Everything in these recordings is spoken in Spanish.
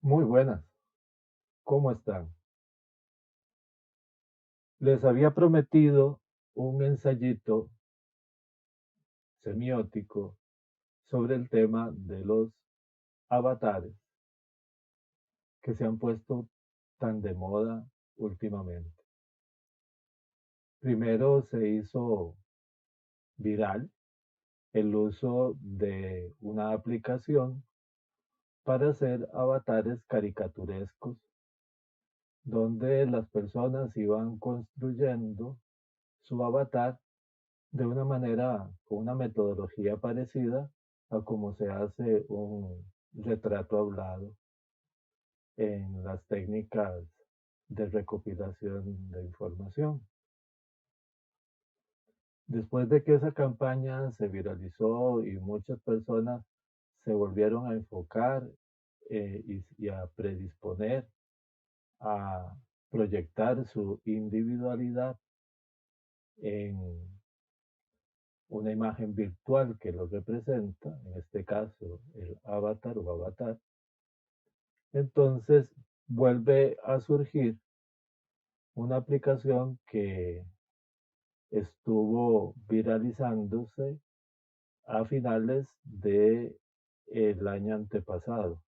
Muy buenas, ¿cómo están? Les había prometido un ensayito semiótico sobre el tema de los avatares que se han puesto tan de moda últimamente. Primero se hizo viral el uso de una aplicación para hacer avatares caricaturescos, donde las personas iban construyendo su avatar de una manera, con una metodología parecida a cómo se hace un retrato hablado en las técnicas de recopilación de información. Después de que esa campaña se viralizó y muchas personas se volvieron a enfocar y a predisponer a proyectar su individualidad en una imagen virtual que lo representa, en este caso el avatar o avatar, entonces vuelve a surgir una aplicación que estuvo viralizándose a finales de el año antepasado,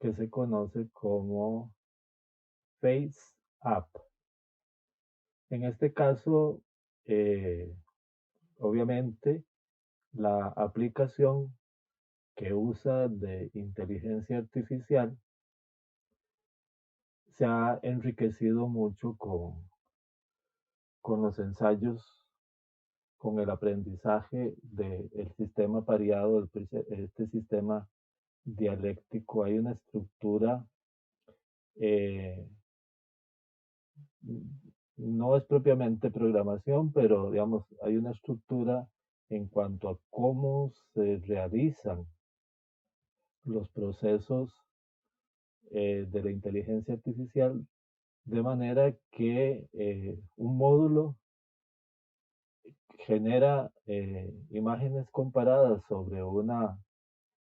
que se conoce como Face App. En este caso, eh, obviamente, la aplicación que usa de inteligencia artificial se ha enriquecido mucho con los ensayos, con el aprendizaje del sistema pareado, este sistema dialéctico. Hay una estructura, eh, no es propiamente programación, pero digamos, hay una estructura en cuanto a cómo se realizan los procesos de la inteligencia artificial, de manera que un módulo genera imágenes comparadas sobre una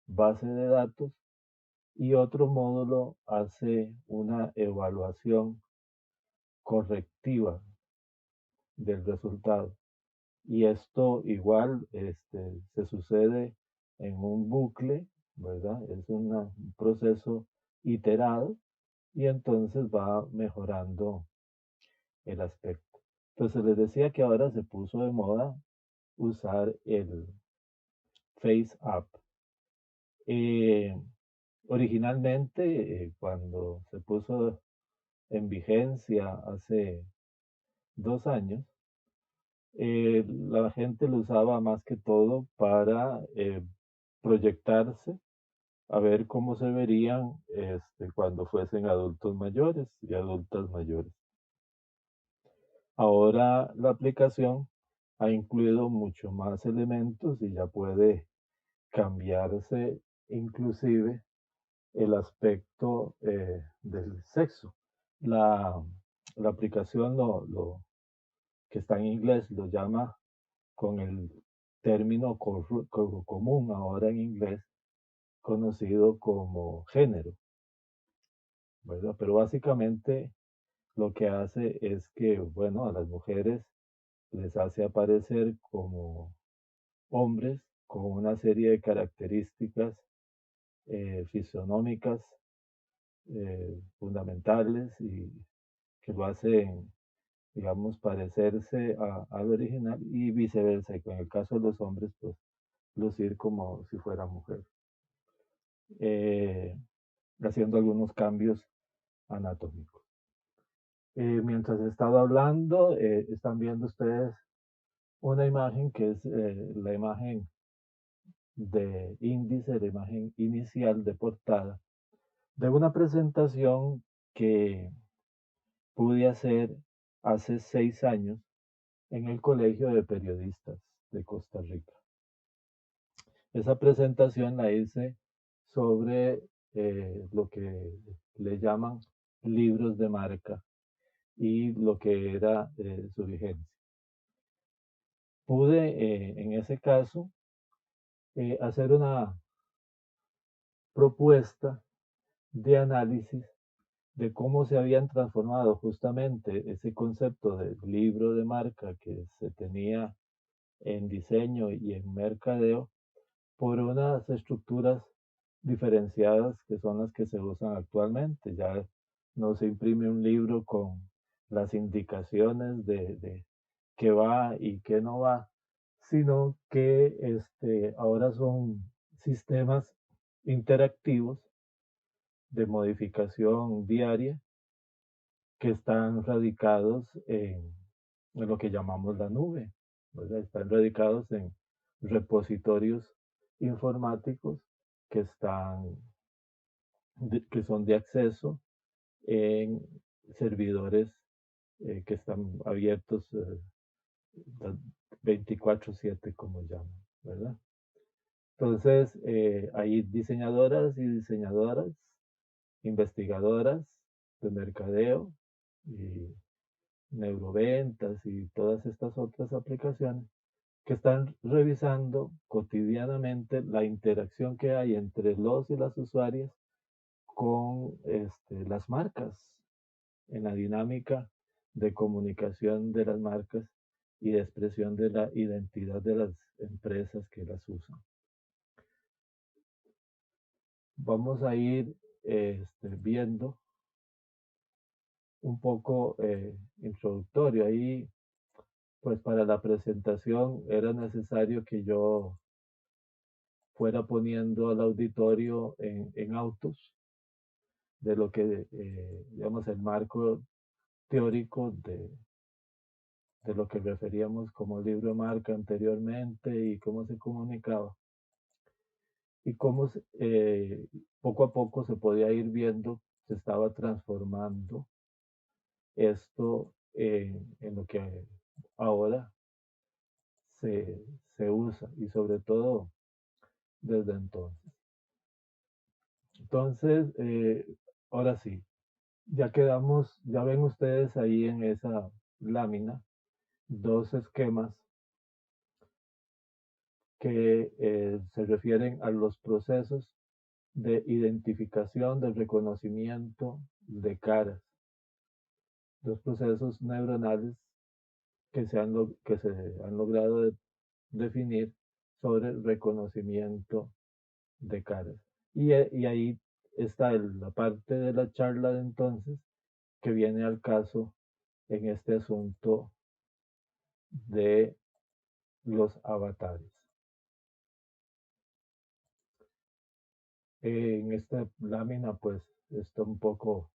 base de datos y otro módulo hace una evaluación correctiva del resultado. Y esto igual se sucede en un bucle, ¿verdad? Es un proceso iterado y entonces va mejorando el aspecto. Entonces les decía que ahora se puso de moda usar el Face App. Eh, Originalmente, cuando se puso en vigencia hace 2 años, la gente lo usaba más que todo para proyectarse a ver cómo se verían cuando fuesen adultos mayores y adultas mayores. Ahora la aplicación ha incluido mucho más elementos y ya puede cambiarse inclusive el aspecto del sexo. La, la aplicación que está en inglés lo llama con el término común ahora en inglés, conocido como género, ¿verdad? Pero básicamente lo que hace es que, bueno, a las mujeres les hace aparecer como hombres con una serie de características fisionómicas fundamentales y que lo hacen, digamos, parecerse al original y viceversa. Y en el caso de los hombres, pues lucir como si fuera mujer, eh, haciendo algunos cambios anatómicos. Mientras he estado hablando, están viendo ustedes una imagen que es la imagen de índice, la imagen inicial de portada de una presentación que pude hacer hace 6 años en el Colegio de Periodistas de Costa Rica. Esa presentación la hice sobre lo que le llaman libros de marca y lo que era su vigencia. Pude en ese caso hacer una propuesta de análisis de cómo se habían transformado justamente ese concepto de libro de marca que se tenía en diseño y en mercadeo por unas estructuras diferenciadas que son las que se usan actualmente. Ya no se imprime un libro con las indicaciones de qué va y qué no va, sino que ahora son sistemas interactivos de modificación diaria que están radicados en lo que llamamos la nube, ¿verdad? Están radicados en repositorios informáticos que que son de acceso en servidores que están abiertos 24/7, como llaman, ¿verdad? Entonces, hay diseñadoras y diseñadoras, investigadoras de mercadeo y neuroventas y todas estas otras aplicaciones que están revisando cotidianamente la interacción que hay entre los y las usuarias con las marcas, en la dinámica de comunicación de las marcas y de expresión de la identidad de las empresas que las usan. Vamos a ir viendo un poco introductorio. Ahí, pues para la presentación era necesario que yo fuera poniendo al auditorio en autos de lo que, digamos, el marco teórico de lo que referíamos como libro de marca anteriormente y cómo se comunicaba y cómo poco a poco se podía ir viendo, se estaba transformando esto en lo que ahora se, se usa y sobre todo desde entonces. Entonces, ahora sí, ya quedamos, ya ven ustedes ahí en esa lámina dos esquemas que se refieren a los procesos de identificación, de reconocimiento de caras, dos procesos neuronales que se han logrado definir sobre el reconocimiento de caras. Y ahí está la parte de la charla de entonces que viene al caso en este asunto de los avatares. En esta lámina pues está un poco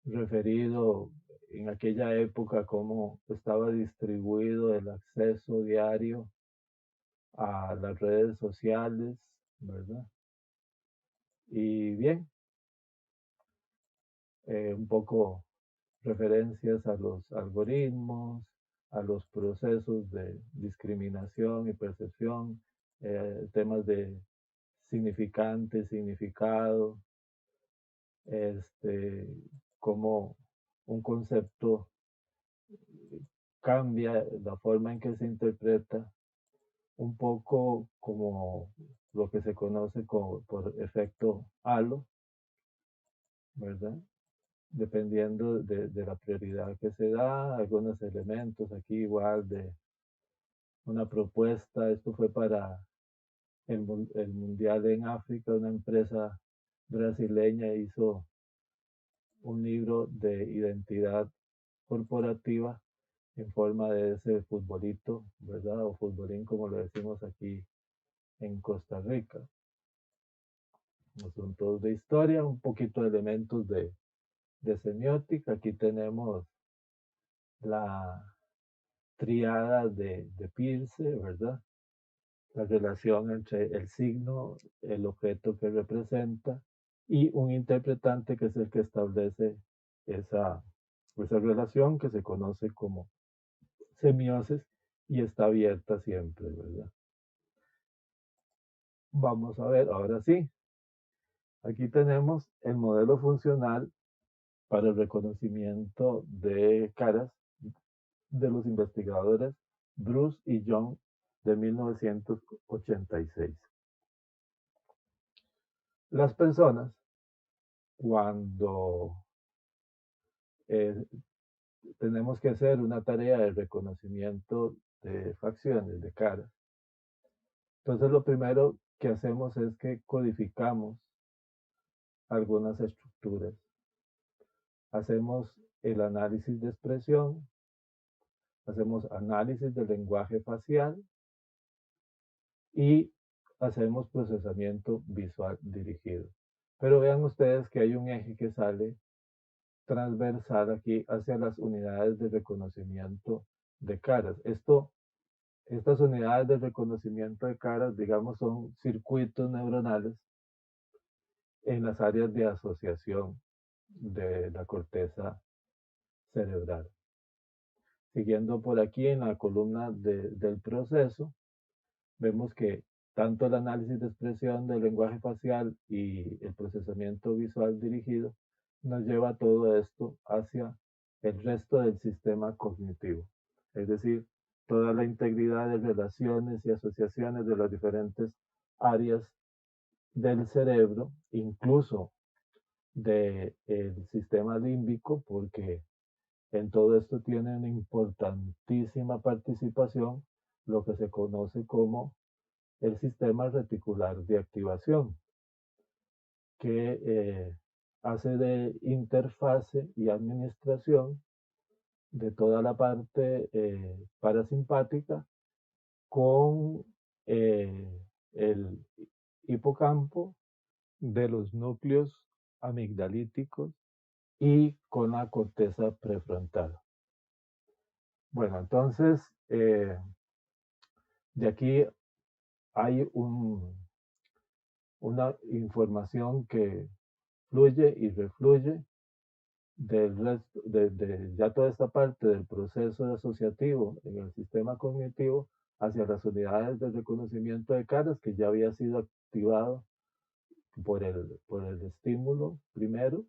referido en aquella época cómo estaba distribuido el acceso diario a las redes sociales, ¿verdad? Y bien, un poco referencias a los algoritmos, a los procesos de discriminación y percepción, temas de significante, significado, cómo un concepto cambia la forma en que se interpreta, un poco como lo que se conoce por efecto halo, ¿verdad? Dependiendo de la prioridad que se da, algunos elementos aquí igual de una propuesta, esto fue para el Mundial en África, una empresa brasileña hizo un libro de identidad corporativa en forma de ese futbolito, ¿verdad? O futbolín como lo decimos aquí en Costa Rica. Asuntos de historia, un poquito de elementos de semiótica. Aquí tenemos la triada de Peirce, ¿verdad? La relación entre el signo, el objeto que representa y un interpretante que es el que establece esa relación que se conoce como semiosis y está abierta siempre, ¿verdad? Vamos a ver, ahora sí, aquí tenemos el modelo funcional para el reconocimiento de caras de los investigadores Bruce y Young de 1986. Las personas cuando eh, tenemos que hacer una tarea de reconocimiento de facciones, de caras. Entonces lo primero que hacemos es que codificamos algunas estructuras. Hacemos el análisis de expresión, hacemos análisis del lenguaje facial y hacemos procesamiento visual dirigido. Pero vean ustedes que hay un eje que sale transversal aquí hacia las unidades de reconocimiento de caras. Estas unidades de reconocimiento de caras, digamos, son circuitos neuronales en las áreas de asociación de la corteza cerebral. Siguiendo por aquí en la columna del proceso, vemos que tanto el análisis de expresión del lenguaje facial y el procesamiento visual dirigido nos lleva todo esto hacia el resto del sistema cognitivo, es decir, toda la integridad de relaciones y asociaciones de las diferentes áreas del cerebro, incluso del sistema límbico, porque en todo esto tiene una importantísima participación lo que se conoce como el sistema reticular de activación, que hace de interfase y administración de toda la parte parasimpática con el hipocampo, de los núcleos amigdalíticos y con la corteza prefrontal. Bueno, entonces de aquí hay una información que fluye y refluye del resto, de ya toda esta parte del proceso asociativo en el sistema cognitivo hacia las unidades de reconocimiento de caras que ya había sido activado por el estímulo primero,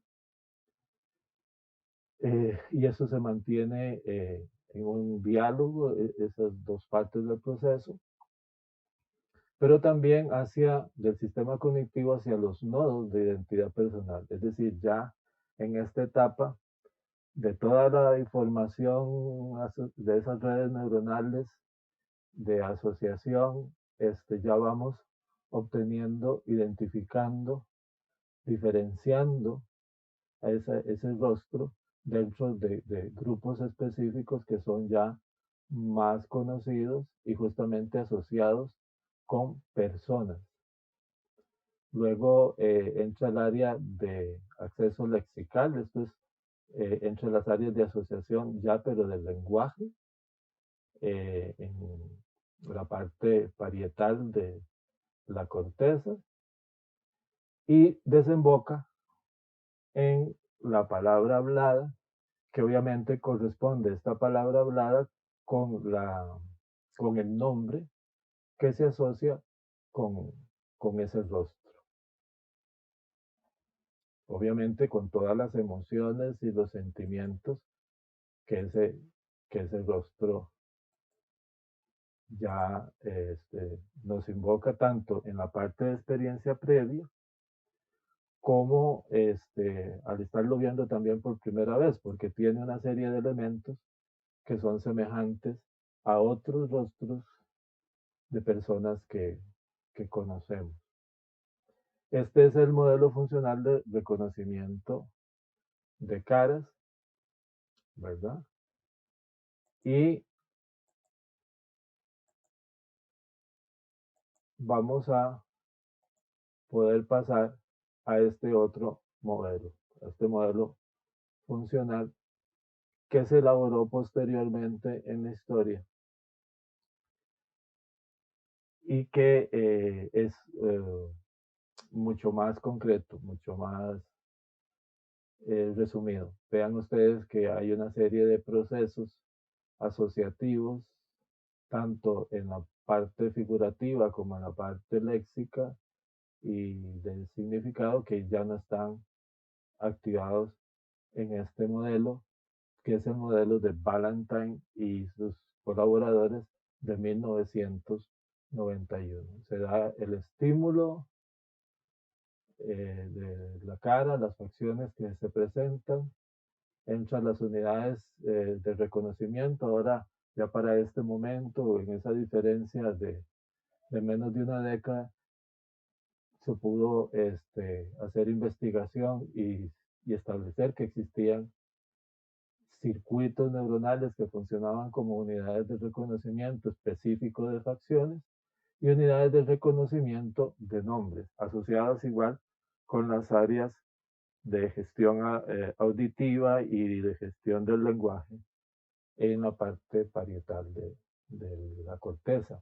y eso se mantiene en un diálogo, esas dos partes del proceso, pero también hacia del sistema cognitivo hacia los nodos de identidad personal, es decir, ya en esta etapa de toda la información de esas redes neuronales de asociación, ya vamos obteniendo, identificando, diferenciando a ese rostro dentro de grupos específicos que son ya más conocidos y justamente asociados con personas. Luego entra el área de acceso lexical, esto es entre las áreas de asociación ya, pero del lenguaje, en la parte parietal de la corteza, y desemboca en la palabra hablada, que obviamente corresponde esta palabra hablada con, con el nombre que se asocia con, con ese rostro. Obviamente con todas las emociones y los sentimientos que ese rostro ya nos invoca tanto en la parte de experiencia previa como al estarlo viendo también por primera vez, porque tiene una serie de elementos que son semejantes a otros rostros de personas que conocemos. Este es el modelo funcional de reconocimiento de caras, ¿verdad? Y vamos a poder pasar a este otro modelo, a este modelo funcional que se elaboró posteriormente en la historia y que es mucho más concreto, mucho más resumido. Vean ustedes que hay una serie de procesos asociativos, tanto en la parte figurativa como en la parte léxica y del significado, que ya no están activados en este modelo, que es el modelo de Valentine y sus colaboradores de 1991. Se da el estímulo de la cara, las facciones que se presentan, entran las unidades de reconocimiento. Ahora, ya para este momento, en esa diferencia de menos de una década, se pudo hacer investigación y establecer que existían circuitos neuronales que funcionaban como unidades de reconocimiento específico de facciones y unidades de reconocimiento de nombres, asociadas igual con las áreas de gestión auditiva y de gestión del lenguaje en la parte parietal de la corteza.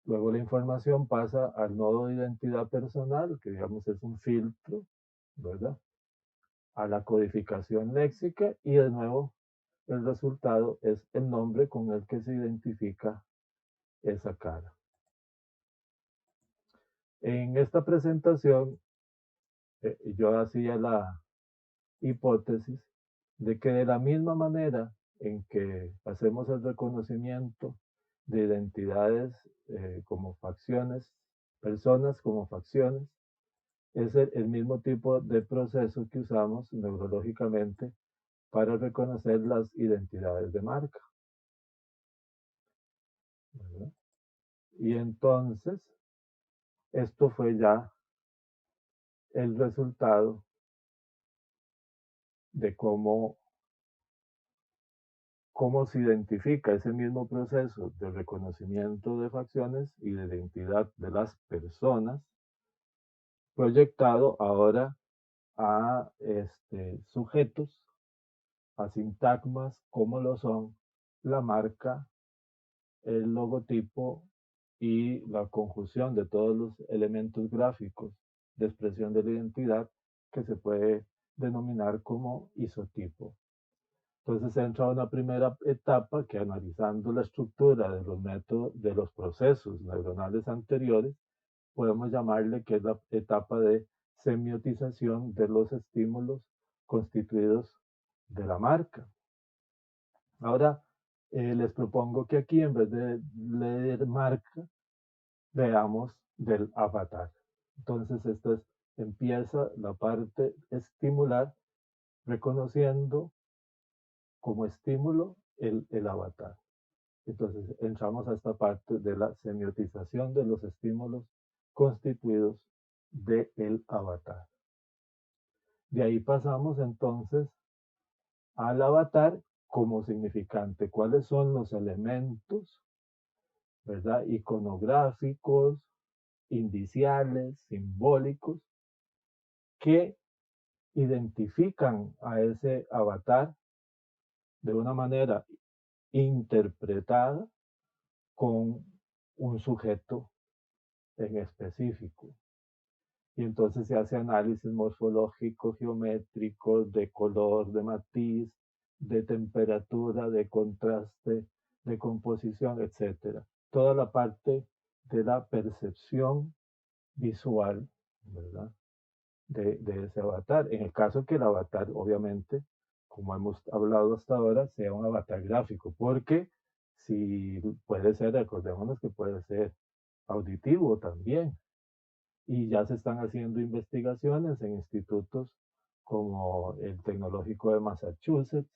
Luego la información pasa al nodo de identidad personal, que digamos es un filtro, ¿verdad? A la codificación léxica y de nuevo el resultado es el nombre con el que se identifica esa cara. En esta presentación yo hacía la hipótesis de que de la misma manera en que hacemos el reconocimiento de identidades como facciones, personas como facciones, es el mismo tipo de proceso que usamos neurológicamente para reconocer las identidades de marca, ¿verdad? Y entonces, esto fue ya el resultado de cómo se identifica ese mismo proceso de reconocimiento de facciones y de identidad de las personas, proyectado ahora a sujetos, a sintagmas como lo son la marca, el logotipo y la conjunción de todos los elementos gráficos de expresión de la identidad que se puede denominar como isotipo. Entonces entra una primera etapa que, analizando la estructura de los métodos, de los procesos neuronales anteriores, podemos llamarle que es la etapa de semiotización de los estímulos constituidos de la marca. Ahora, les propongo que aquí, en vez de leer marca, veamos del avatar. Entonces, empieza la parte estimular, reconociendo como estímulo el avatar. Entonces, entramos a esta parte de la semiotización de los estímulos constituidos del avatar. De ahí pasamos entonces al avatar como significante. ¿Cuáles son los elementos, verdad, iconográficos, indiciales, simbólicos, que identifican a ese avatar de una manera interpretada con un sujeto en específico? Y entonces se hace análisis morfológico, geométrico, de color, de matiz, de temperatura, de contraste, de composición, etc. Toda la parte de la percepción visual, ¿verdad? De ese avatar. En el caso que el avatar, obviamente, como hemos hablado hasta ahora, sea un avatar gráfico, porque si puede ser, recordémonos que puede ser auditivo también. Y ya se están haciendo investigaciones en institutos como el Tecnológico de Massachusetts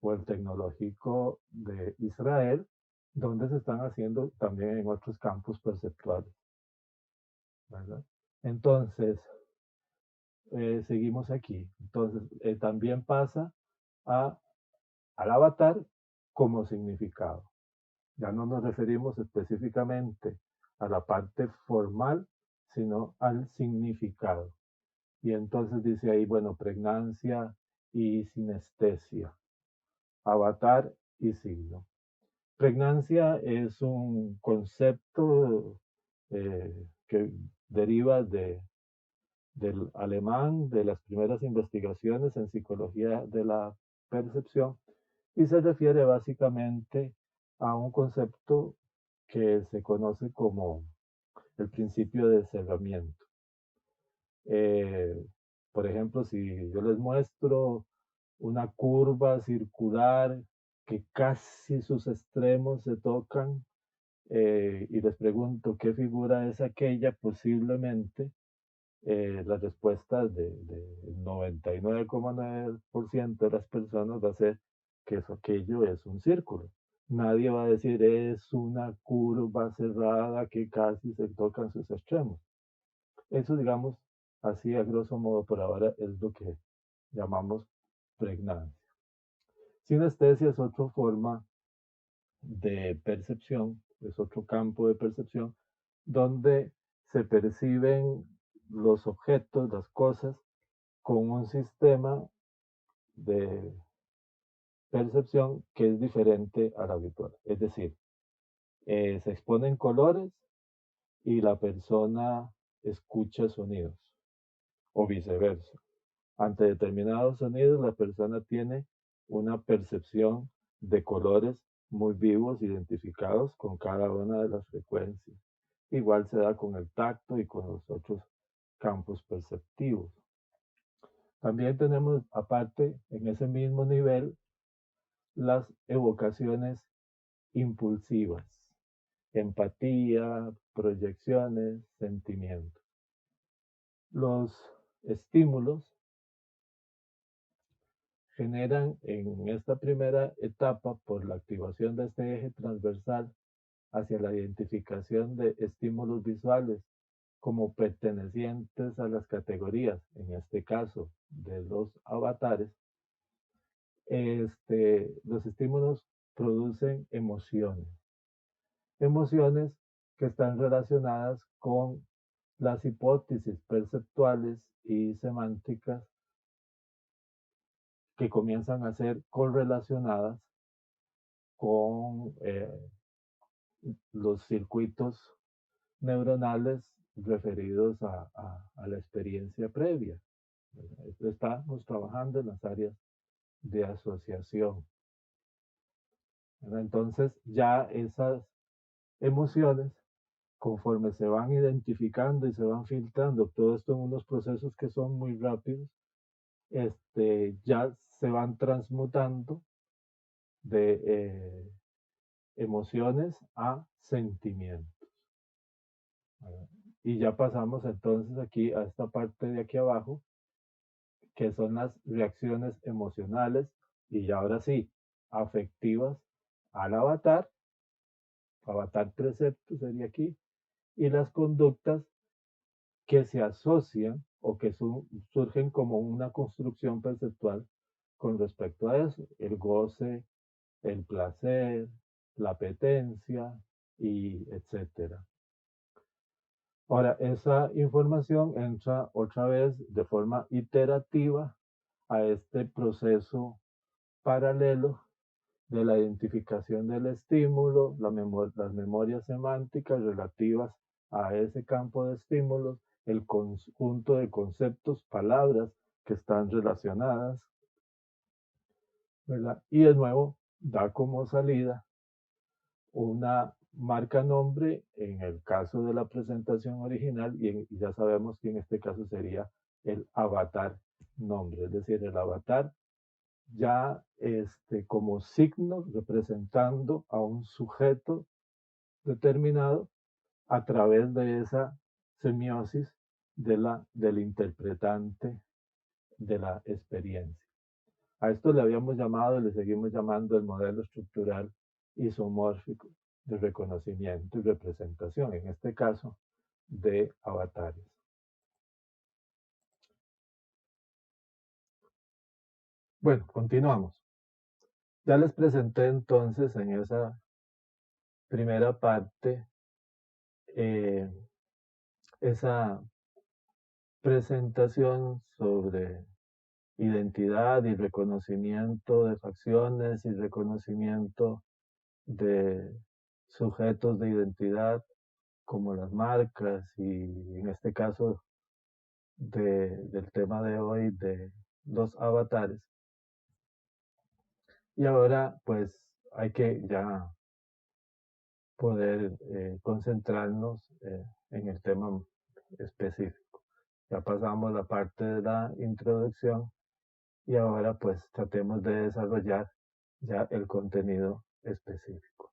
o el Tecnológico de Israel, donde se están haciendo también en otros campos perceptuales, ¿verdad? Entonces, seguimos aquí. Entonces, también pasa al avatar como significado. Ya no nos referimos específicamente a la parte formal, sino al significado. Y entonces dice ahí, bueno, pregnancia y sinestesia, avatar y signo. Pregnancia es un concepto que deriva del alemán, de las primeras investigaciones en psicología de la percepción, y se refiere básicamente a un concepto que se conoce como el principio de cerramiento. Por ejemplo, si yo les muestro una curva circular que casi sus extremos se tocan y les pregunto qué figura es aquella, posiblemente la respuesta del 99,9% de las personas va a ser que aquello es un círculo. Nadie va a decir es una curva cerrada que casi se tocan sus extremos. Eso, digamos, así a grosso modo por ahora es lo que llamamos pregnancia. Sinestesia es otra forma de percepción, es otro campo de percepción donde se perciben los objetos, las cosas, con un sistema de percepción que es diferente al habitual. Es decir, se exponen colores y la persona escucha sonidos o viceversa. Ante determinados sonidos, la persona tiene una percepción de colores muy vivos, identificados con cada una de las frecuencias. Igual se da con el tacto y con los otros campos perceptivos. También tenemos, aparte, en ese mismo nivel, las evocaciones impulsivas, empatía, proyecciones, sentimientos. Los estímulos generan en esta primera etapa, por la activación de este eje transversal hacia la identificación de estímulos visuales como pertenecientes a las categorías, en este caso de los avatares, los estímulos producen emociones. Emociones que están relacionadas con las hipótesis perceptuales y semánticas que comienzan a ser correlacionadas con los circuitos neuronales referidos a la experiencia previa. Estamos trabajando en las áreas de asociación. Entonces ya esas emociones, conforme se van identificando y se van filtrando, todo esto en unos procesos que son muy rápidos, ya se van transmutando de emociones a sentimientos. Y ya pasamos entonces aquí a esta parte de aquí abajo, que son las reacciones emocionales y ya ahora sí, afectivas al avatar precepto sería aquí, y las conductas que se asocian o que surgen como una construcción perceptual con respecto a eso, el goce, el placer, la apetencia, y etcétera. Ahora, esa información entra otra vez de forma iterativa a este proceso paralelo de la identificación del estímulo, las memorias semánticas relativas a ese campo de estímulos, el conjunto de conceptos, palabras que están relacionadas, ¿verdad? Y de nuevo da como salida una marca nombre en el caso de la presentación original y ya sabemos que en este caso sería el avatar nombre, es decir, el avatar ya como signo representando a un sujeto determinado a través de esa semiosis del interpretante de la experiencia. A esto le habíamos llamado y le seguimos llamando el modelo estructural isomórfico de reconocimiento y representación, en este caso de avatares. Bueno, continuamos. Ya les presenté entonces en esa primera parte esa presentación sobre identidad y reconocimiento de facciones y reconocimiento de sujetos de identidad como las marcas y en este caso del tema de hoy de los avatares. Y ahora pues hay que ya poder concentrarnos en el tema específico. Ya pasamos la parte de la introducción y ahora pues tratemos de desarrollar ya el contenido específico.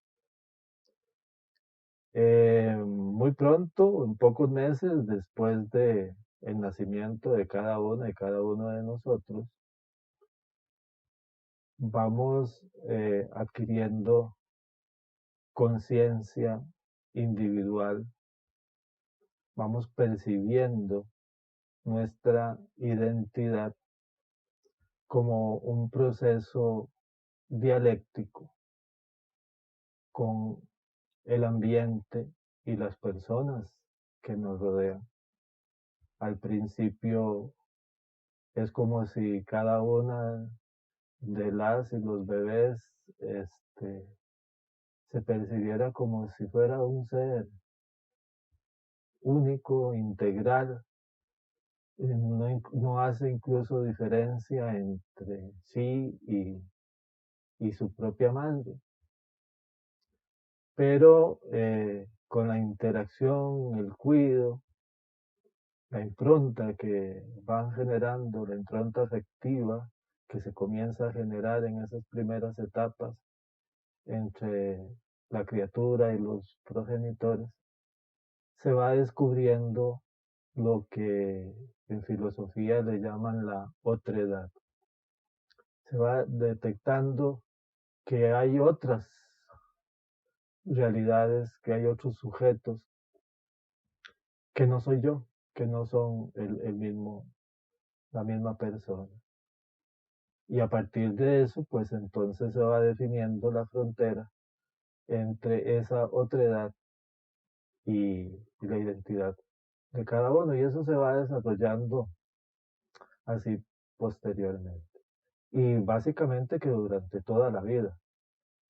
Muy pronto, en pocos meses después de el nacimiento de cada una y cada uno de nosotros, vamos adquiriendo conciencia individual, vamos percibiendo nuestra identidad como un proceso dialéctico con el ambiente y las personas que nos rodean. Al principio es como si cada una de las y los bebés se percibiera como si fuera un ser único, integral, no hace incluso diferencia entre sí y su propia madre. Pero con la interacción, el cuidado, la impronta que van generando, la impronta afectiva que se comienza a generar en esas primeras etapas entre la criatura y los progenitores, se va descubriendo lo que en filosofía le llaman la otredad. Se va detectando que hay otras realidades, que hay otros sujetos que no soy yo, que no son la misma persona. Y a partir de eso, pues entonces se va definiendo la frontera entre esa otredad y la identidad de cada uno. Y eso se va desarrollando así posteriormente. Y básicamente que durante toda la vida.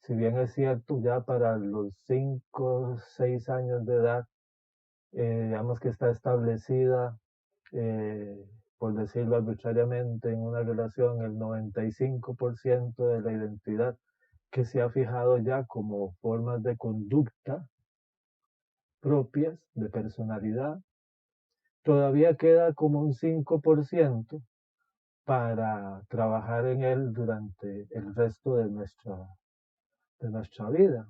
Si bien es cierto, ya para los 5, 6 años de edad, digamos que está establecida, por decirlo arbitrariamente, en una relación el 95% de la identidad que se ha fijado ya como formas de conducta propias, de personalidad, todavía queda como un 5% para trabajar en él durante el resto de nuestra vida.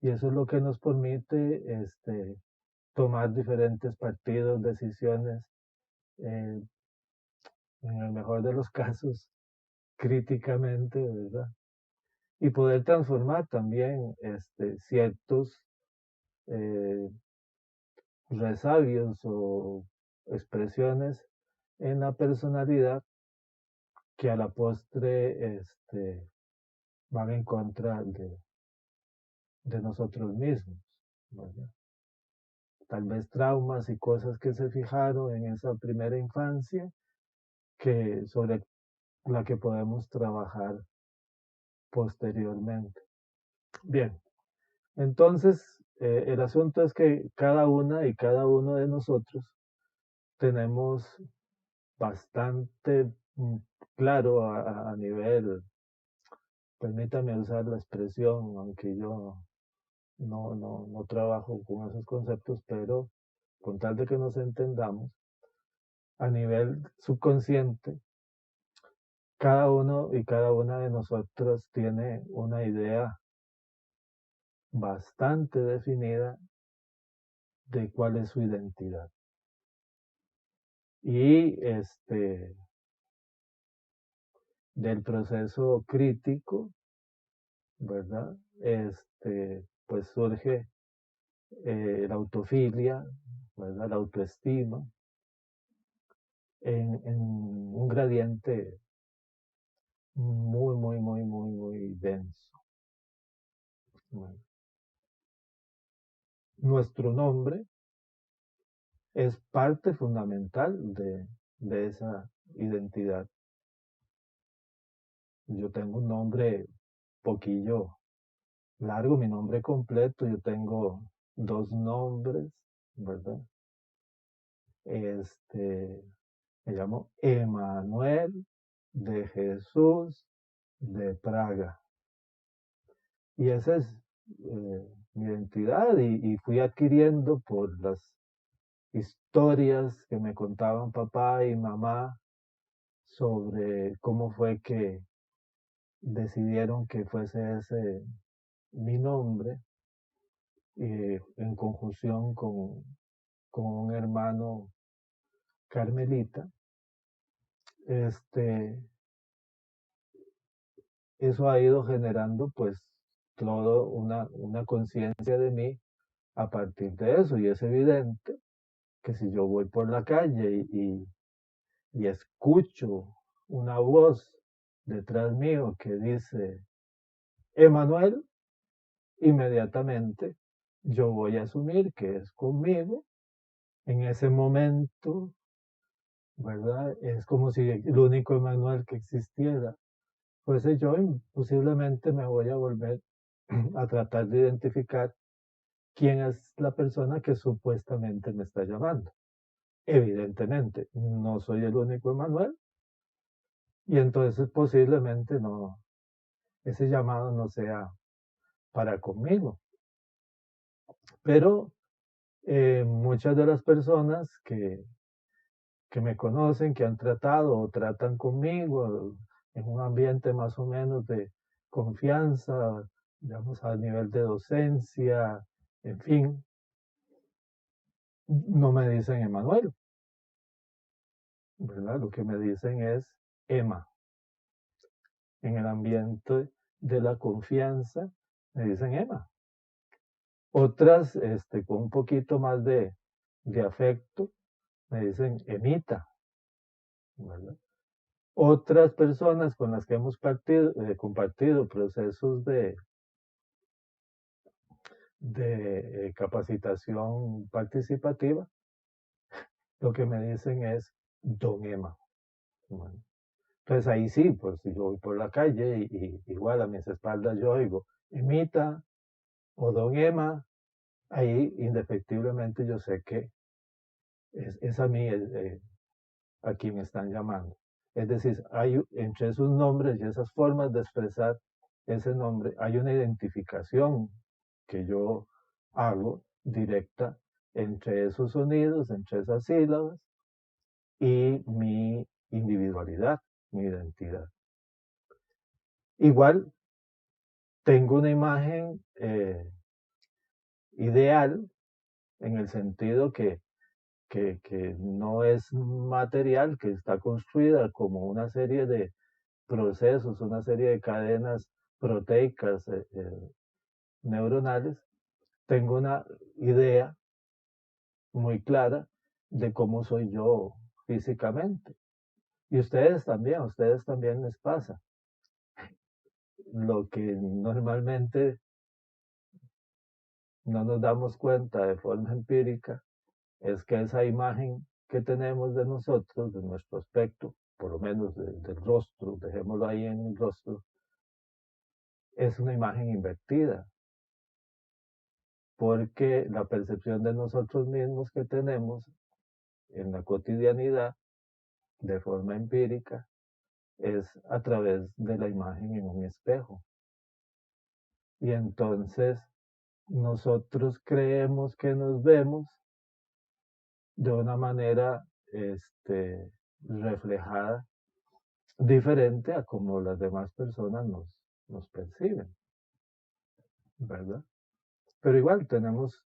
Y eso es lo que nos permite tomar diferentes partidos, decisiones, eh, en el mejor de los casos, críticamente, ¿verdad? Y poder transformar también ciertos eh, resabios o expresiones en la personalidad que a la postre van en contra de nosotros mismos, ¿verdad? Tal vez traumas y cosas que se fijaron en esa primera infancia que sobre la que podemos trabajar posteriormente. Bien, entonces el asunto es que cada una y cada uno de nosotros tenemos bastante claro a nivel, permítame usar la expresión, aunque yo no trabajo con esos conceptos, pero con tal de que nos entendamos, a nivel subconsciente, cada uno y cada una de nosotros tiene una idea bastante definida de cuál es su identidad. Y del proceso crítico, ¿verdad? Pues surge la autofilia, ¿verdad? La autoestima, en un gradiente muy denso. Bueno, nuestro nombre es parte fundamental de esa identidad. Yo tengo un nombre poquillo largo, mi nombre completo, yo tengo 2 nombres, ¿verdad? Me llamo Emanuel de Jesús de Praga. Y esa es mi identidad y fui adquiriendo por las historias que me contaban papá y mamá sobre cómo fue que decidieron que fuese ese mi nombre, en conjunción con un hermano carmelita, eso ha ido generando pues todo una conciencia de mí a partir de eso. Y es evidente que si yo voy por la calle y escucho una voz detrás mío que dice Emanuel, inmediatamente yo voy a asumir que es conmigo. En ese momento, ¿verdad? Es como si el único Emanuel que existiera fuese yo, y posiblemente me voy a volver a tratar de identificar quién es la persona que supuestamente me está llamando. Evidentemente, no soy el único Emanuel, y entonces posiblemente no, ese llamado no sea para conmigo. Pero muchas de las personas que me conocen, que han tratado o tratan conmigo en un ambiente más o menos de confianza, digamos, a nivel de docencia, en fin, no me dicen Emanuel, ¿verdad? Lo que me dicen es Emma. En el ambiente de la confianza me dicen Emma. Otras, con un poquito más de afecto, me dicen Emita, ¿verdad? Otras personas con las que hemos compartido procesos de capacitación participativa, lo que me dicen es Don Emma. Bueno, entonces ahí sí, pues si yo voy por la calle y igual a mis espaldas yo oigo Emita o Don Emma, ahí indefectiblemente yo sé que es a mí a quien me están llamando. Es decir, hay entre esos nombres y esas formas de expresar ese nombre, hay una identificación que yo hago directa entre esos sonidos, entre esas sílabas y mi individualidad, mi identidad. Igual tengo una imagen ideal en el sentido que no es material, que está construida como una serie de procesos, una serie de cadenas proteicas neuronales. Tengo una idea muy clara de cómo soy yo físicamente. Y a ustedes también les pasa. Lo que normalmente no nos damos cuenta de forma empírica es que esa imagen que tenemos de nosotros, de nuestro aspecto, por lo menos del rostro, dejémoslo ahí en el rostro, es una imagen invertida, porque la percepción de nosotros mismos que tenemos en la cotidianidad, de forma empírica, es a través de la imagen en un espejo. Y entonces nosotros creemos que nos vemos de una manera reflejada diferente a como las demás personas nos perciben, ¿verdad? Pero igual tenemos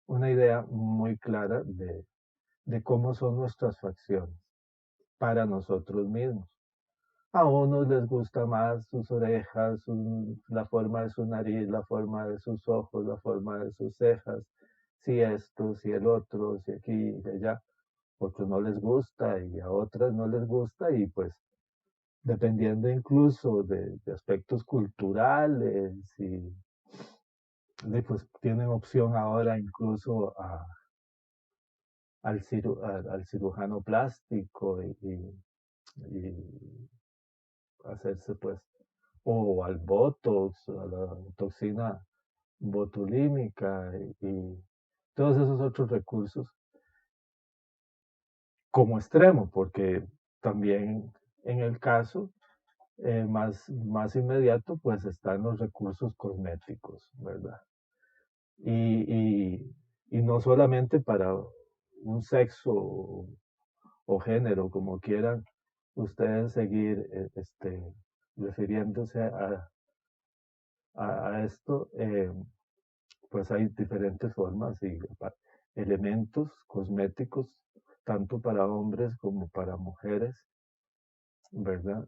una idea muy clara de cómo son nuestras facciones para nosotros mismos. A unos les gusta más sus orejas, la forma de su nariz, la forma de sus ojos, la forma de sus cejas, si esto, si el otro, si aquí y allá. Otros no les gusta y a otras no les gusta y pues dependiendo incluso de aspectos culturales y pues tienen opción ahora incluso al cirujano plástico y hacerse pues, o al botox, a la toxina botulínica y todos esos otros recursos como extremo, porque también en el caso más inmediato, pues están los recursos cosméticos, ¿verdad? Y no solamente para un sexo o género, como quieran ustedes seguir refiriéndose a esto, pues hay diferentes formas y elementos cosméticos tanto para hombres como para mujeres, ¿verdad?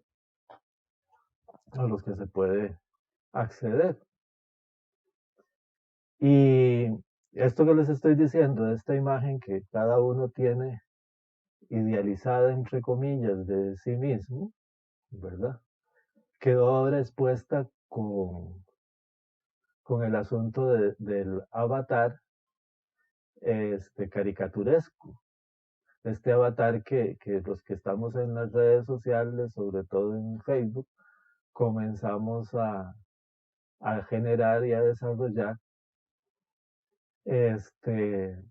A los que se puede acceder. Y esto que les estoy diciendo, de esta imagen que cada uno tiene idealizada, entre comillas, de sí mismo, ¿verdad? Quedó ahora expuesta con el asunto del avatar caricaturesco. Este avatar que los que estamos en las redes sociales, sobre todo en Facebook, comenzamos a generar y a desarrollar este,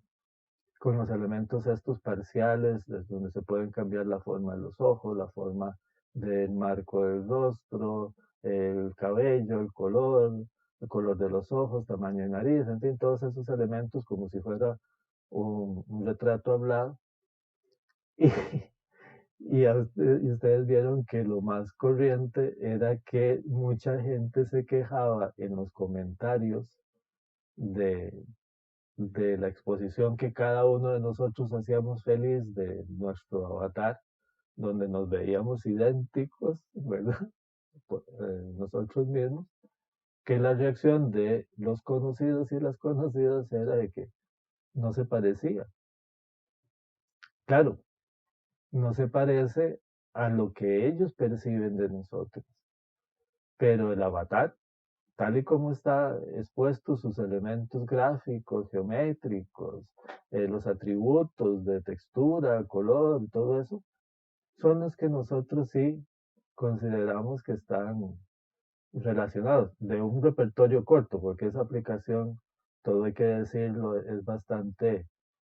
con los elementos estos parciales, donde se pueden cambiar la forma de los ojos, la forma del marco del rostro, el cabello, el color de los ojos, tamaño de nariz, en fin, todos esos elementos como si fuera un retrato hablado. Y, y ustedes vieron que lo más corriente era que mucha gente se quejaba en los comentarios de, de la exposición que cada uno de nosotros hacíamos feliz de nuestro avatar, donde nos veíamos idénticos, ¿verdad? Nosotros mismos, que la reacción de los conocidos y las conocidas era de que no se parecía. Claro, no se parece a lo que ellos perciben de nosotros, pero el avatar, tal y como está expuesto, sus elementos gráficos, geométricos, los atributos de textura, color, todo eso, son los que nosotros sí consideramos que están relacionados de un repertorio corto, porque esa aplicación, todo hay que decirlo, es bastante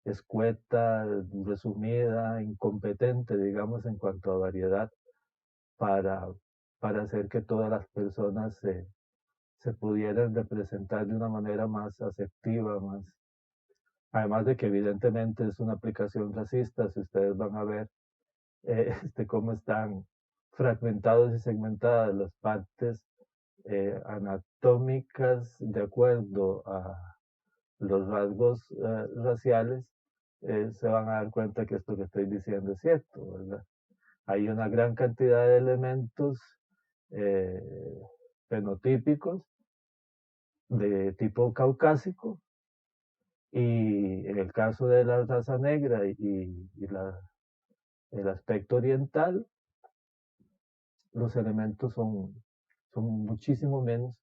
escueta, resumida, incompetente, digamos, en cuanto a variedad, para, para hacer que todas las personas se pudieran representar de una manera más asertiva, más, además de que evidentemente es una aplicación racista, si ustedes van a ver cómo están fragmentados y segmentadas las partes anatómicas de acuerdo a los rasgos raciales, se van a dar cuenta que esto que estoy diciendo es cierto, ¿verdad? Hay una gran cantidad de elementos eh, fenotípicos de tipo caucásico y en el caso de la raza negra el aspecto oriental, los elementos son muchísimo menos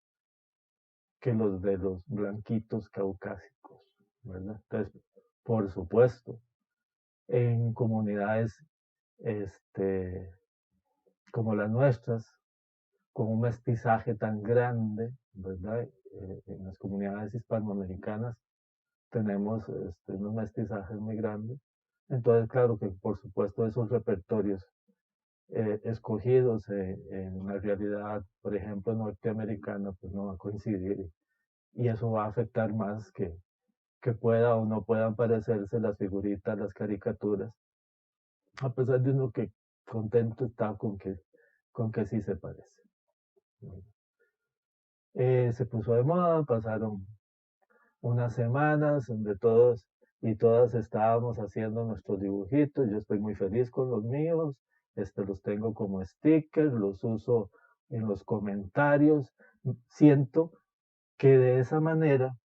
que los de los blanquitos caucásicos, ¿verdad? Entonces, por supuesto, en comunidades este, como las nuestras, con un mestizaje tan grande, ¿verdad? En las comunidades hispanoamericanas tenemos unos mestizajes muy grandes. Entonces, claro que por supuesto esos repertorios escogidos en la realidad, por ejemplo, norteamericana, pues no va a coincidir y eso va a afectar más que pueda o no puedan parecerse las figuritas, las caricaturas, a pesar de uno que contento está con que sí se parece. Se puso de moda, pasaron unas semanas donde todos y todas estábamos haciendo nuestros dibujitos. Yo estoy muy feliz con los míos, los tengo como stickers, los uso en los comentarios. Siento que de esa manera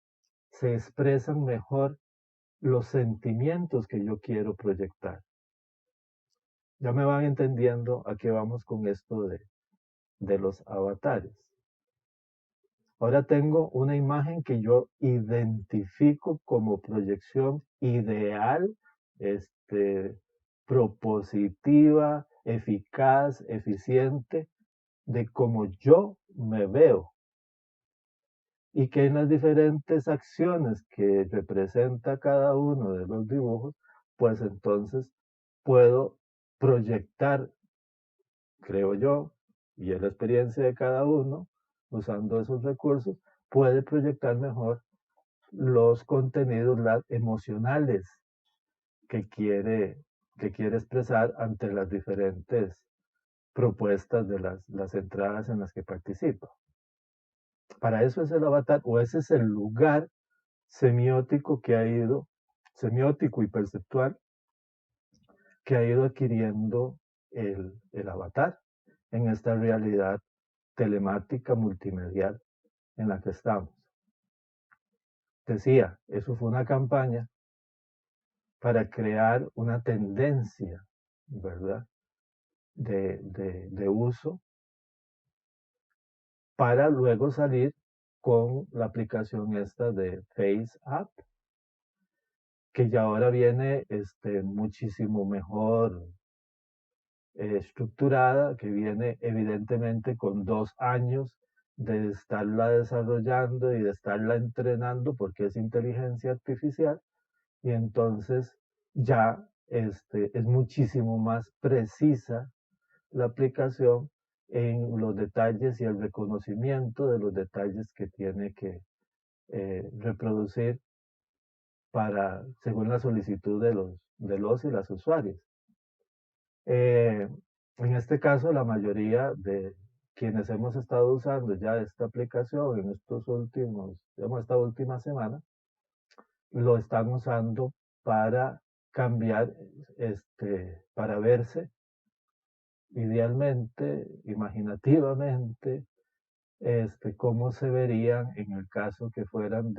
se expresan mejor los sentimientos que yo quiero proyectar. Ya me van entendiendo a qué vamos con esto de los avatares. Ahora tengo una imagen que yo identifico como proyección ideal, propositiva, eficaz, eficiente, de cómo yo me veo. Y que en las diferentes acciones que representa cada uno de los dibujos, pues entonces puedo proyectar, creo yo, y es la experiencia de cada uno, usando esos recursos, puede proyectar mejor los contenidos emocionales que que quiere expresar ante las diferentes propuestas de las entradas en las que participa. Para eso es el avatar, o ese es el lugar semiótico que ha ido, semiótico y perceptual, que ha ido adquiriendo el avatar en esta realidad telemática multimedial en la que estamos. Decía, eso fue una campaña para crear una tendencia, ¿verdad?, de uso para luego salir con la aplicación esta de Face App, que ya ahora viene muchísimo mejor estructurada, que viene evidentemente con 2 años de estarla desarrollando y de estarla entrenando porque es inteligencia artificial, y entonces ya es muchísimo más precisa la aplicación en los detalles y el reconocimiento de los detalles que tiene que reproducir según la solicitud de los y las usuarias. En este caso, la mayoría de quienes hemos estado usando ya esta aplicación en esta última semana, lo están usando para cambiar, para verse idealmente, imaginativamente, cómo se verían en el caso que fueran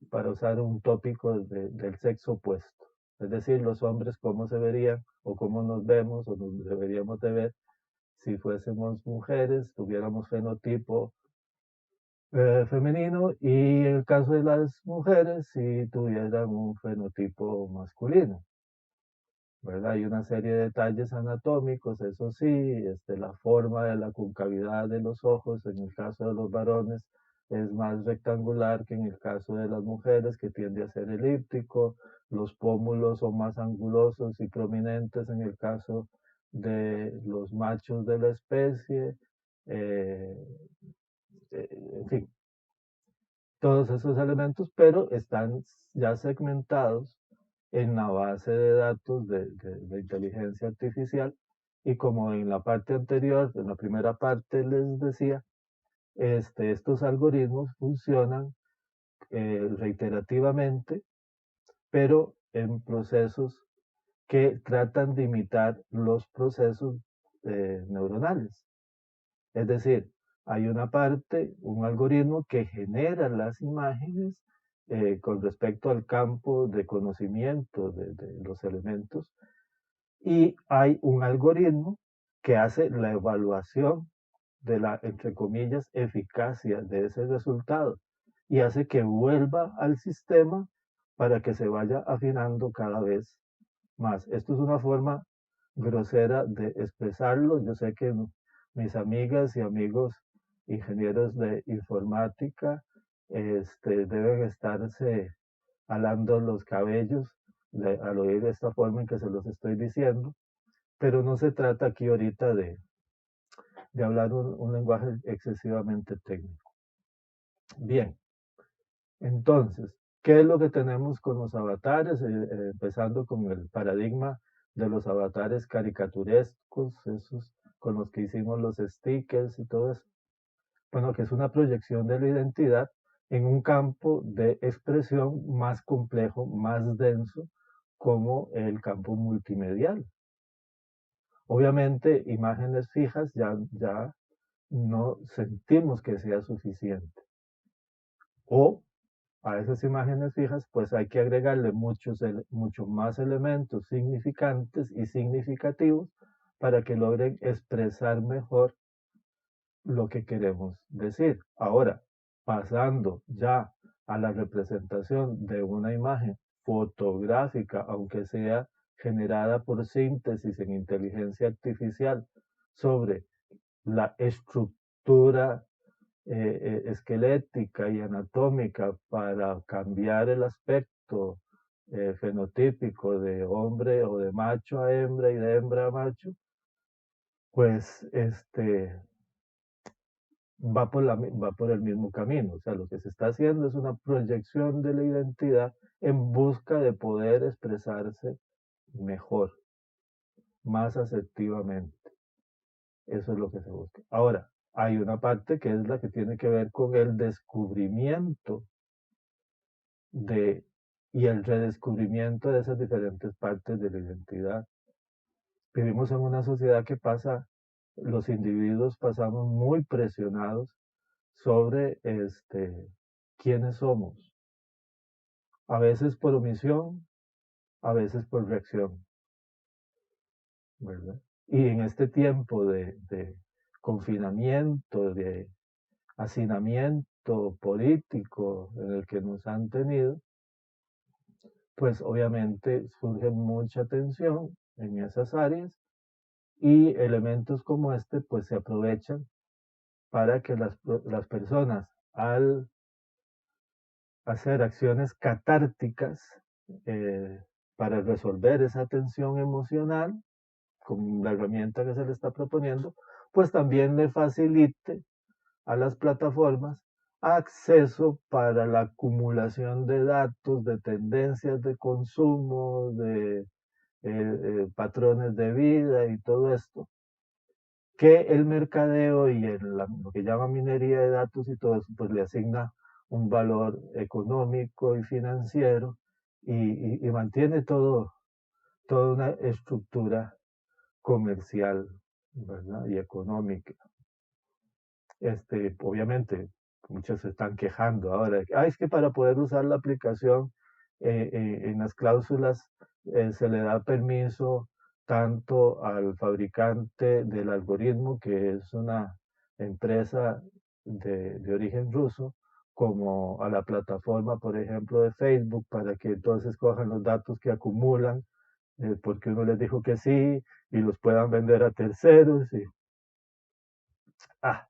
para usar un tópico del sexo opuesto. Es decir, los hombres cómo se verían o cómo nos vemos o nos deberíamos de ver si fuésemos mujeres, tuviéramos fenotipo femenino, y en el caso de las mujeres si tuvieran un fenotipo masculino, ¿verdad? Hay una serie de detalles anatómicos, eso sí, la forma de la concavidad de los ojos en el caso de los varones es más rectangular que en el caso de las mujeres, que tiende a ser elíptico. Los pómulos son más angulosos y prominentes en el caso de los machos de la especie. eh, en fin, todos esos elementos, pero están ya segmentados en la base de datos de inteligencia artificial. Y como en la parte anterior, en la primera parte les decía, estos algoritmos funcionan reiterativamente, pero en procesos que tratan de imitar los procesos neuronales. Es decir, hay una parte, un algoritmo que genera las imágenes con respecto al campo de conocimiento de los elementos, y hay un algoritmo que hace la evaluación de la, entre comillas, eficacia de ese resultado y hace que vuelva al sistema para que se vaya afinando cada vez más. Esto es una forma grosera de expresarlo. Yo sé que mis amigas y amigos ingenieros de informática deben estarse alando los cabellos al oír esta forma en que se los estoy diciendo, pero no se trata aquí ahorita de hablar un lenguaje excesivamente técnico. Bien, entonces, ¿qué es lo que tenemos con los avatares? Empezando con el paradigma de los avatares caricaturescos, esos con los que hicimos los stickers y todo eso. Bueno, que es una proyección de la identidad en un campo de expresión más complejo, más denso, como el campo multimedial. Obviamente, imágenes fijas ya no sentimos que sea suficiente. O a esas imágenes fijas, pues hay que agregarle muchos más elementos significantes y significativos para que logren expresar mejor lo que queremos decir. Ahora, pasando ya a la representación de una imagen fotográfica, aunque sea generada por síntesis en inteligencia artificial, sobre la estructura esquelética y anatómica para cambiar el aspecto fenotípico de hombre o de macho a hembra y de hembra a macho, pues va por el mismo camino. O sea, lo que se está haciendo es una proyección de la identidad en busca de poder expresarse mejor, más asertivamente. Eso es lo que se busca. Ahora, hay una parte que es la que tiene que ver con el descubrimiento de y el redescubrimiento de esas diferentes partes de la identidad. Vivimos en una sociedad que los individuos pasamos muy presionados sobre quiénes somos, a veces por omisión, a veces por reacción, ¿verdad? Y en este tiempo de confinamiento, de hacinamiento político en el que nos han tenido, pues obviamente surge mucha tensión en esas áreas y elementos como este pues se aprovechan para que las personas al hacer acciones catárticas eh, para resolver esa tensión emocional con la herramienta que se le está proponiendo, pues también le facilite a las plataformas acceso para la acumulación de datos, de tendencias de consumo, de patrones de vida y todo esto, que el mercadeo y lo que llama minería de datos y todo eso, pues le asigna un valor económico y financiero y mantiene toda una estructura comercial, ¿verdad? Y económica. Obviamente, muchos se están quejando ahora de que, es que para poder usar la aplicación en las cláusulas se le da permiso tanto al fabricante del algoritmo, que es una empresa de origen ruso, como a la plataforma, por ejemplo, de Facebook, para que entonces cojan los datos que acumulan, porque uno les dijo que sí, y los puedan vender a terceros. Ah,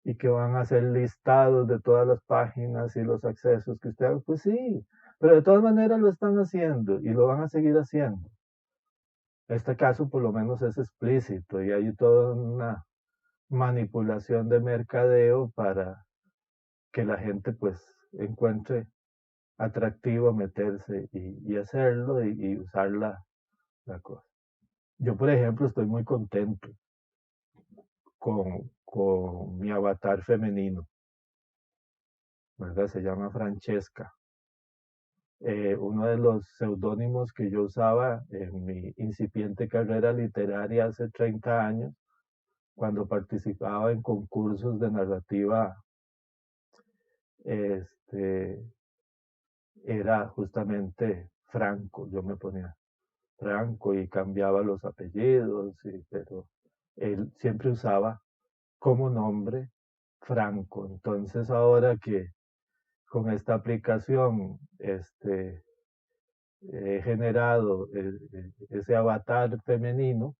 y que van a hacer listados de todas las páginas y los accesos que usted haga. Pues sí, pero de todas maneras lo están haciendo y lo van a seguir haciendo. Este caso por lo menos es explícito y hay toda una manipulación de mercadeo para que la gente pues encuentre atractivo meterse y hacerlo y usar la cosa. Yo, por ejemplo, estoy muy contento con mi avatar femenino, ¿verdad? Se llama Francesca. Uno de los seudónimos que yo usaba en mi incipiente carrera literaria hace 30 años, cuando participaba en concursos de narrativa, este, era justamente Franco. Yo me ponía Franco y cambiaba los apellidos, pero él siempre usaba como nombre Franco. Entonces ahora que con esta aplicación, he generado ese avatar femenino,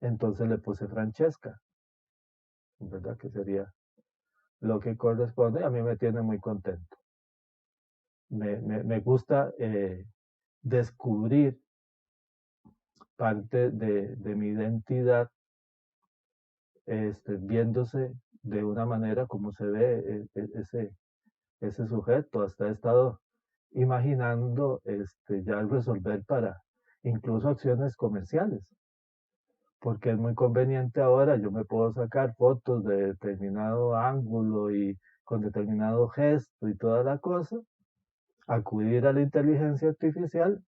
entonces le puse Francesca, ¿verdad? Que sería lo que corresponde. A mí me tiene muy contento. Me gusta descubrir parte de mi identidad viéndose de una manera como se ve ese sujeto. Hasta he estado imaginando ya el resolver para incluso acciones comerciales, porque es muy conveniente ahora, yo me puedo sacar fotos de determinado ángulo y con determinado gesto y toda la cosa, acudir a la inteligencia artificial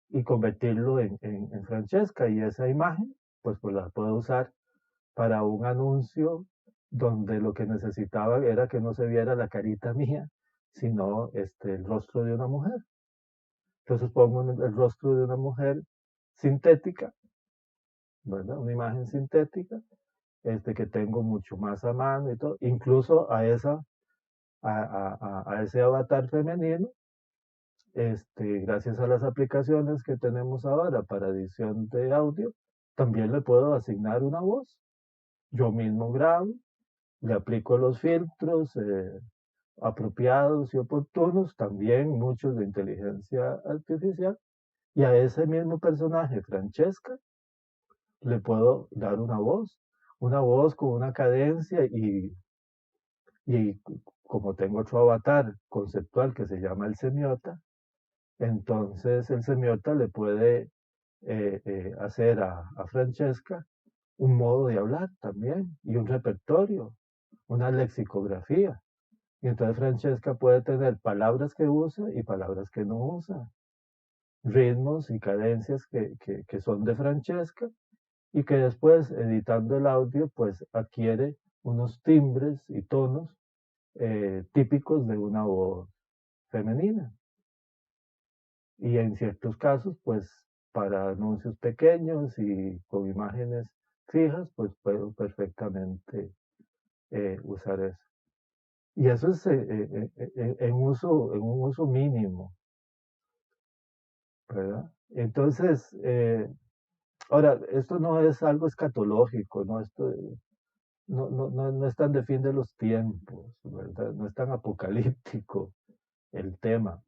y convertirlo en Francesca, y esa imagen pues la puedo usar para un anuncio donde lo que necesitaba era que no se viera la carita mía, sino el rostro de una mujer. Entonces pongo el rostro de una mujer sintética, ¿verdad? Una imagen sintética, que tengo mucho más a mano y todo, incluso a ese avatar femenino, gracias a las aplicaciones que tenemos ahora para edición de audio, también le puedo asignar una voz. Yo mismo grabo, le aplico los filtros apropiados y oportunos, también muchos de inteligencia artificial, y a ese mismo personaje, Francesca, le puedo dar una voz con una cadencia y como tengo otro avatar conceptual que se llama el semiota, entonces el semiota le puede hacer a Francesca un modo de hablar también y un repertorio, una lexicografía. Y entonces Francesca puede tener palabras que usa y palabras que no usa, ritmos y cadencias que son de Francesca y que después, editando el audio, pues adquiere unos timbres y tonos típicos de una voz femenina. Y en ciertos casos, pues para anuncios pequeños y con imágenes fijas, pues puedo perfectamente usar eso. Y eso es en un uso mínimo, ¿verdad? Entonces, ahora, esto no es algo escatológico, ¿no? Esto no es tan de fin de los tiempos, ¿verdad? No es tan apocalíptico el tema.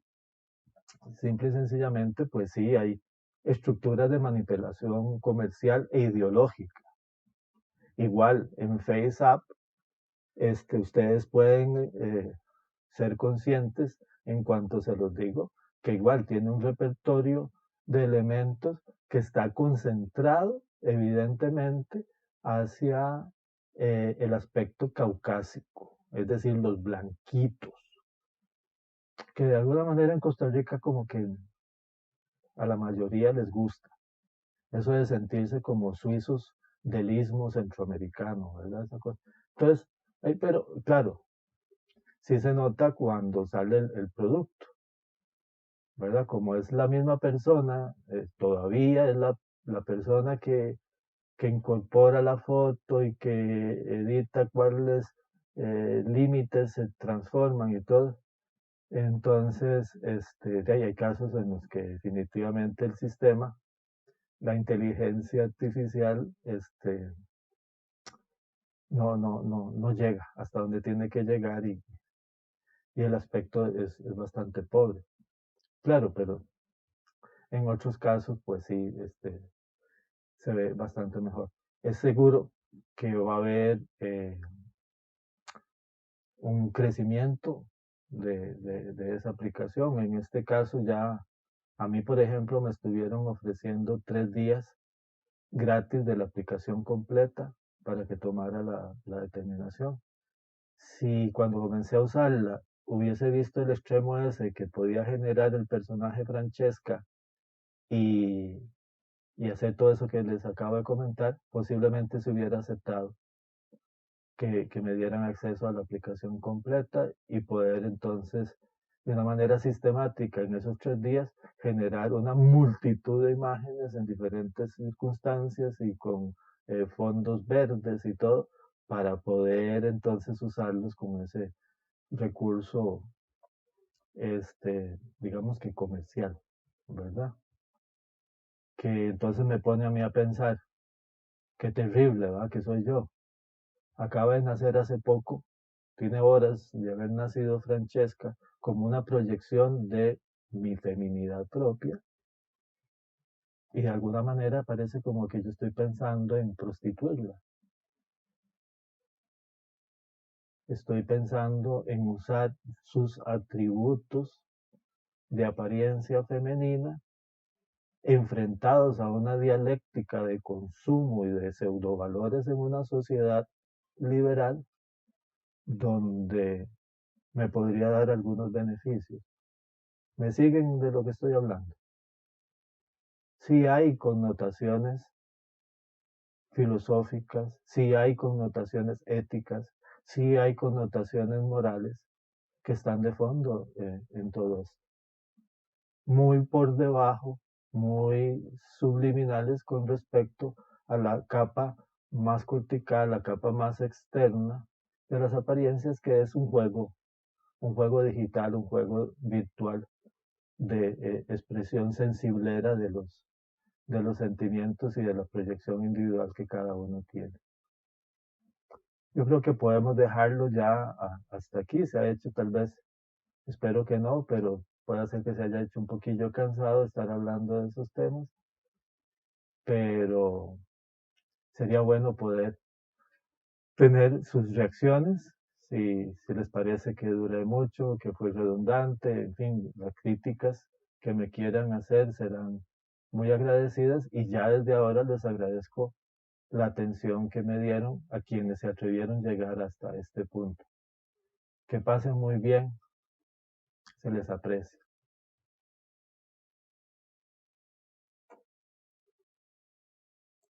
Simple y sencillamente, pues sí, hay estructuras de manipulación comercial e ideológica. Igual, en FaceApp, ustedes pueden ser conscientes, en cuanto se los digo, que igual tiene un repertorio de elementos que está concentrado, evidentemente, hacia el aspecto caucásico, es decir, los blanquitos, que de alguna manera en Costa Rica como que a la mayoría les gusta. Eso de sentirse como suizos del istmo centroamericano, ¿verdad? Esa cosa. Entonces, pero claro, sí se nota cuando sale el producto, ¿verdad? Como es la misma persona, todavía es la persona que incorpora la foto y que edita cuáles límites se transforman y todo. Entonces, de ahí hay casos en los que definitivamente el sistema, la inteligencia artificial, no llega hasta donde tiene que llegar y el aspecto es bastante pobre. Claro, pero en otros casos, pues sí, se ve bastante mejor. Es seguro que va a haber un crecimiento de esa aplicación. En este caso ya, a mí, por ejemplo, me estuvieron ofreciendo 3 días gratis de la aplicación completa para que tomara la determinación. Si cuando comencé a usarla hubiese visto el extremo ese que podía generar el personaje Francesca y, y hacer todo eso que les acabo de comentar, posiblemente se hubiera aceptado que me dieran acceso a la aplicación completa y poder entonces, de una manera sistemática, en esos 3 días, generar una multitud de imágenes en diferentes circunstancias y con fondos verdes y todo, para poder entonces usarlos con ese recurso, digamos que comercial, ¿verdad? Que entonces me pone a mí a pensar, qué terrible, ¿verdad? Que soy yo. Acaba de nacer hace poco, tiene horas de haber nacido Francesca, como una proyección de mi feminidad propia. Y de alguna manera parece como que yo estoy pensando en prostituirla. Estoy pensando en usar sus atributos de apariencia femenina enfrentados a una dialéctica de consumo y de pseudovalores en una sociedad liberal donde me podría dar algunos beneficios. ¿Me siguen de lo que estoy hablando? Sí hay connotaciones filosóficas, sí hay connotaciones éticas, sí hay connotaciones morales que están de fondo en todo esto. Muy por debajo, muy subliminales con respecto a la capa más cortical, la capa más externa de las apariencias, que es un juego digital, un juego virtual de expresión sensiblera de los sentimientos y de la proyección individual que cada uno tiene. Yo creo que podemos dejarlo ya hasta aquí. Se ha hecho tal vez, espero que no, pero puede ser que se haya hecho un poquillo cansado de estar hablando de esos temas, pero sería bueno poder tener sus reacciones, si les parece que dure mucho, que fue redundante, en fin, las críticas que me quieran hacer serán muy agradecidas y ya desde ahora les agradezco la atención que me dieron a quienes se atrevieron a llegar hasta este punto. Que pasen muy bien, se les aprecia.